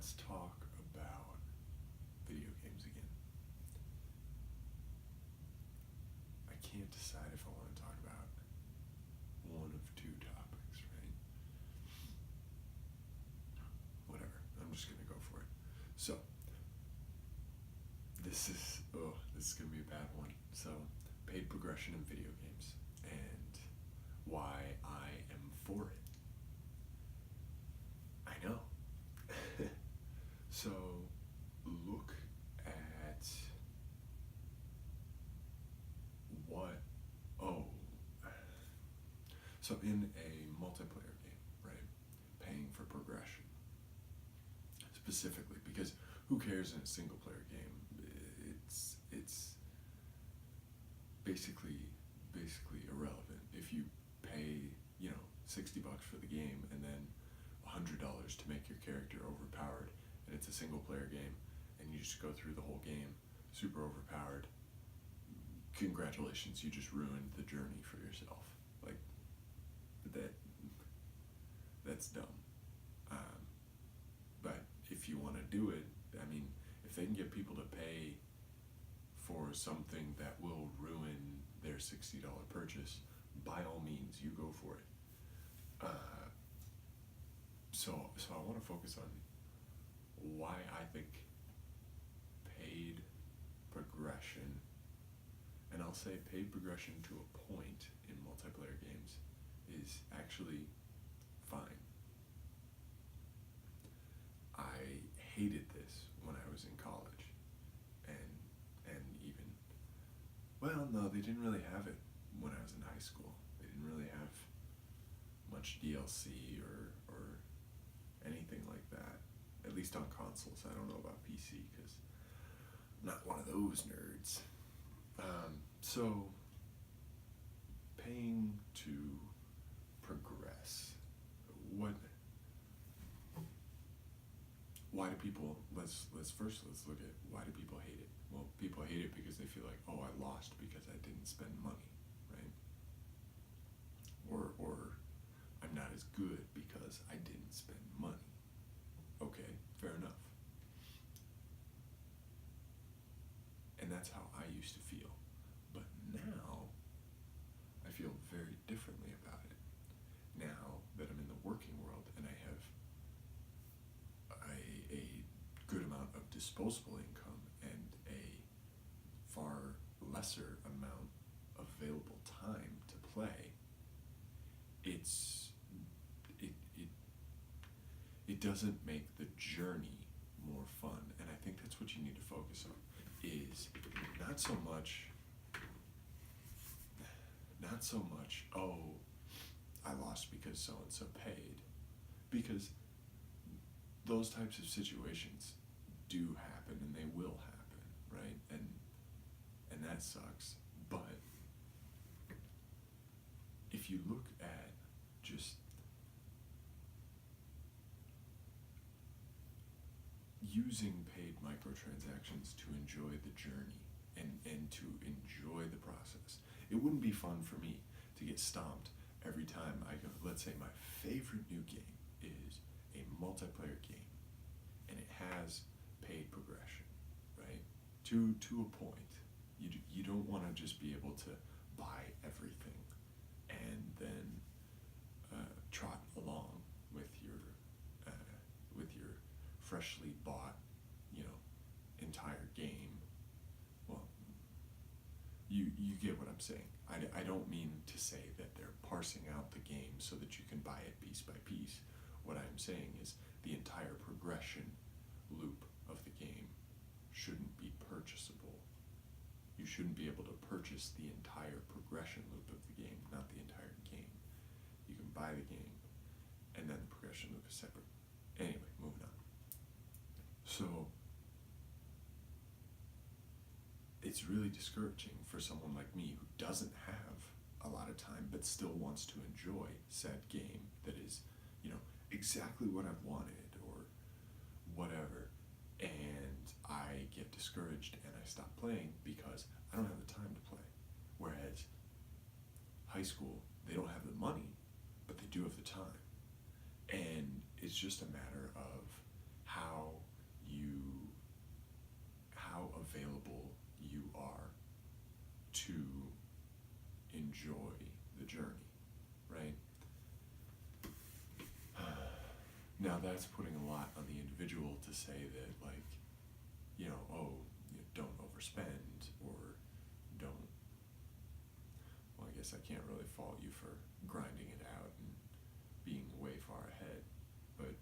let's talk about video games again. I can't decide if I want to talk about one of two topics, right? Whatever. I'm just gonna go for it. So this is gonna be a bad one. So paid progression in video games and why I am for it. I know. So look at what oh so in a multiplayer game, right? Paying for progression. Specifically because who cares in a single player game? It's basically irrelevant. If you pay, $60 for the game and then $100 to make your character overpowered, and it's a single player game, and you just go through the whole game super overpowered, congratulations, you just ruined the journey for yourself. Like that's dumb. But if you want to do it, I mean, if they can get people to pay for something that will ruin their $60 purchase, by all means, you go for it. So I want to focus on why I think paid progression, and I'll say paid progression to a point in multiplayer games, is actually fine. I hated this when I was in college, and even, well, no, they didn't really have it when I was in high school. They didn't really have much DLC or anything like that, at least on consoles. I don't know about PC because I'm not one of those nerds. So paying to progress, why do people, let's look at why do people hate it. Well, people hate it because they feel like, oh, I lost because I didn't spend money, right? Or I'm not as good because I didn't spend money. Okay, fair enough. And that's how I used to feel. But now, I feel very differently about it. Now that I'm in the working world and I have a good amount of disposable income and a far lesser amount of available time to play, it doesn't make the journey more fun. And I think that's what you need to focus on, is not so much, oh, I lost because so and so paid, because those types of situations do happen and they will happen, right? And that sucks. But if you look at just using paid microtransactions to enjoy the journey and to enjoy the process, it wouldn't be fun for me to get stomped every time I go. Let's say my favorite new game is a multiplayer game and it has paid progression, right? To a point. You don't want to just be able to buy everything and then trot along with your freshly bought, entire game. Well, you get what I'm saying. I don't mean to say that they're parsing out the game so that you can buy it piece by piece. What I'm saying is the entire progression loop of the game shouldn't be purchasable. You shouldn't be able to purchase the entire progression loop of the game, not the entire game. You can buy the game, and then the progression loop is separate. Anyway, moving on. So it's really discouraging for someone like me who doesn't have a lot of time but still wants to enjoy said game that is, exactly what I've wanted or whatever, and I get discouraged and I stop playing because I don't have the time to play. Whereas high school, they don't have the money, but they do have the time. And it's just a matter of how available you are to enjoy the journey, right? Now that's putting a lot on the individual to say that, like, don't overspend, or don't, well, I guess I can't really fault you for grinding it out and being way far ahead, but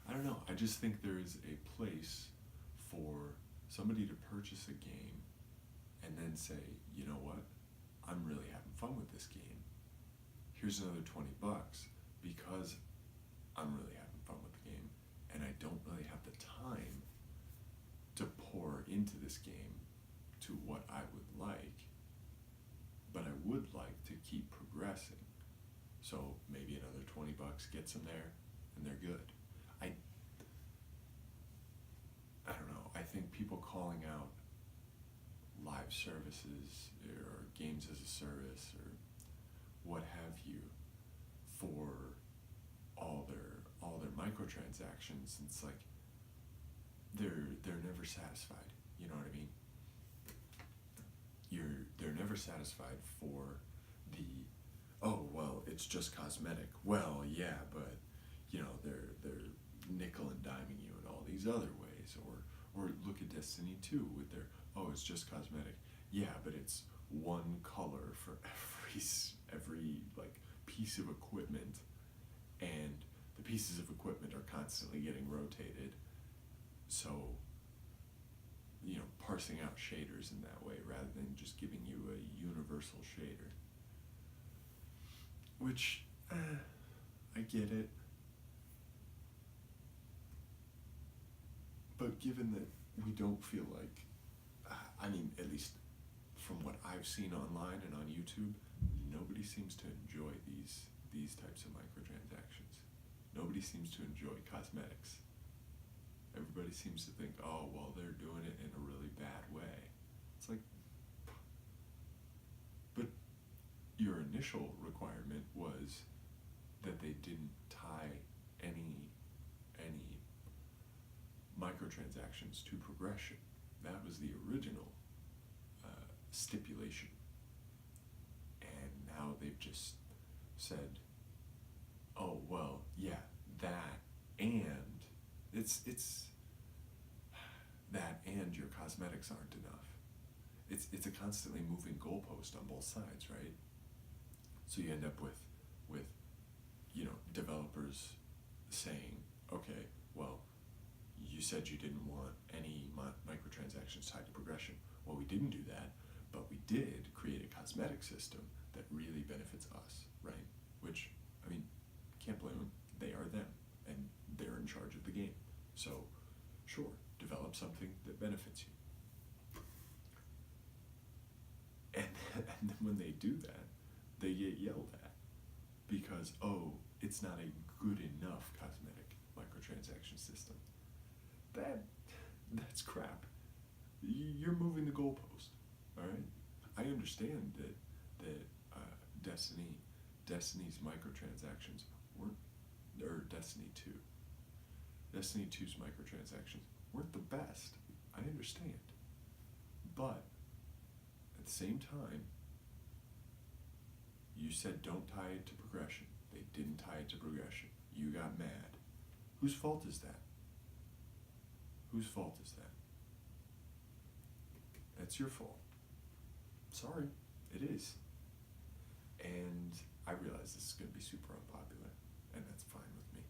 I don't know, I just think there is a place for somebody to purchase a game and then say, you know what, I'm really having fun with this game. Here's another $20 because I'm really having fun with the game, and I don't really have the time to pour into this game to what I would like, but I would like to keep progressing. So maybe another $20 gets them there, and they're good. I don't know. I think people calling out live services or games as a service or what have you for all their microtransactions, it's like they're never satisfied. You know what I mean? They're never satisfied for the, oh well, it's just cosmetic. Well, yeah, but they're nickel and diming you in all these other ways. Or look at Destiny 2 with their, oh, it's just cosmetic. Yeah, but it's one color for every like piece of equipment, and the pieces of equipment are constantly getting rotated. So, parsing out shaders in that way rather than just giving you a universal shader. Which, I get it. But given that we don't feel like, at least from what I've seen online and on YouTube, nobody seems to enjoy these types of microtransactions. Nobody seems to enjoy cosmetics. Everybody seems to think, oh, well, they're doing it in a really bad way. It's like, but your initial requirement was that they didn't tie any microtransactions to progression. That was the original stipulation. And now they've just said, oh, well, yeah, that, and it's that, and your cosmetics aren't enough. It's a constantly moving goalpost on both sides, right? So you end up with developers saying, okay, well, you said you didn't want any microtransactions tied to progression. Well, we didn't do that, but we did create a cosmetic system that really benefits us, right? Which, can't blame them. They are them, and they're in charge of the game. So, sure, develop something that benefits you. And then when they do that, they get yelled at because, oh, it's not a good enough cosmetic microtransaction system. That's crap. You're moving the goalpost, all right? I understand that Destiny's microtransactions weren't, or Destiny 2. Destiny 2's microtransactions weren't the best. I understand. But at the same time, you said don't tie it to progression. They didn't tie it to progression. You got mad. Whose fault is that? Whose fault is that? That's your fault. Sorry, it is. And I realize this is going to be super unpopular, and that's fine with me.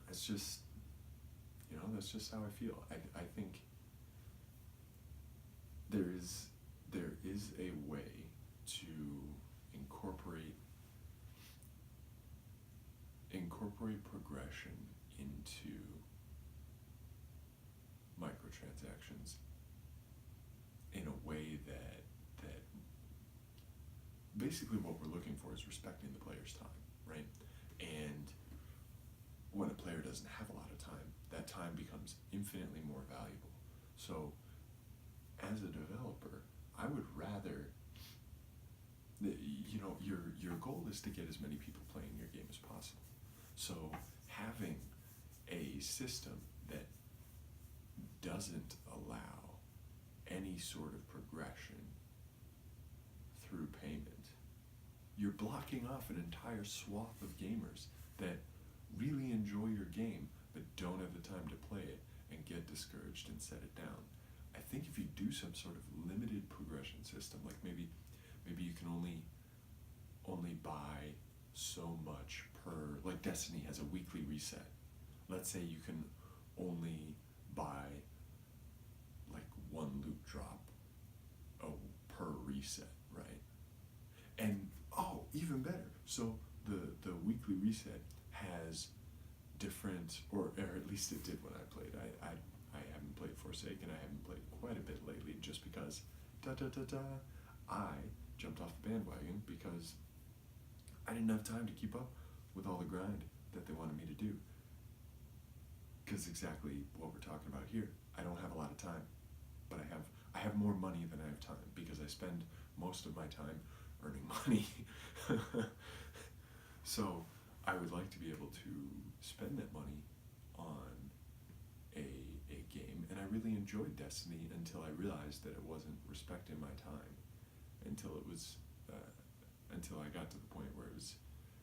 It's just, that's just how I feel. I think there is a way to incorporate progression into microtransactions in a way that basically what we're looking for is respecting the player's time, right? And when a player doesn't have a lot of time, that time becomes infinitely more valuable. So as a developer, I would rather, your goal is to get as many people playing your game as possible. So having a system that doesn't allow any sort of progression through payment, you're blocking off an entire swath of gamers that really enjoy your game but don't have the time to play it and get discouraged and set it down. I think if you do some sort of limited progression system, like maybe you can only buy so much per, like Destiny has a weekly reset. Let's say you can only buy like one loot drop per reset, right? And even better. So the weekly reset has different, or at least it did when I played. I haven't played Forsaken. I haven't played quite a bit lately, just because I jumped off the bandwagon because I didn't have time to keep up with all the grind that they wanted me to do. Because exactly what we're talking about here, I don't have a lot of time, but I have more money than I have time, because I spend most of my time earning money. So I would like to be able to spend that money on a game, and I really enjoyed Destiny until I realized that it wasn't respecting my time, until I got to the point where it was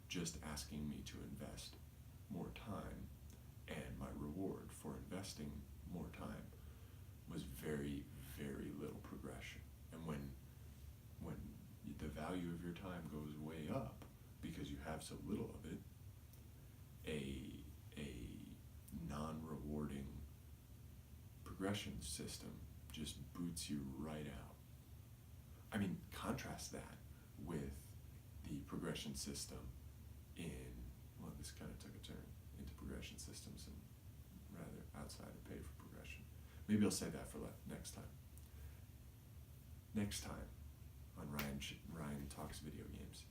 just asking me to invest more time, and my reward for investing more time was very, very little progression. And when the value of your time goes way up because you have so little of it, a non-rewarding progression system just boots you right out. I mean, contrast that with the progression system in, well, this kind of took a turn into progression systems and rather outside of pay for progression. Maybe I'll say that for next time. Next time on Ryan Talks Video Games,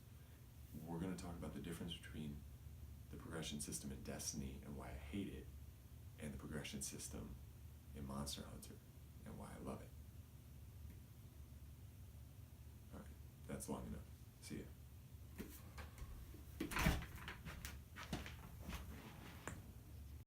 we're going to talk about the difference between the progression system in Destiny and why I hate it, and the progression system in Monster Hunter and why I love it. Alright, that's long enough.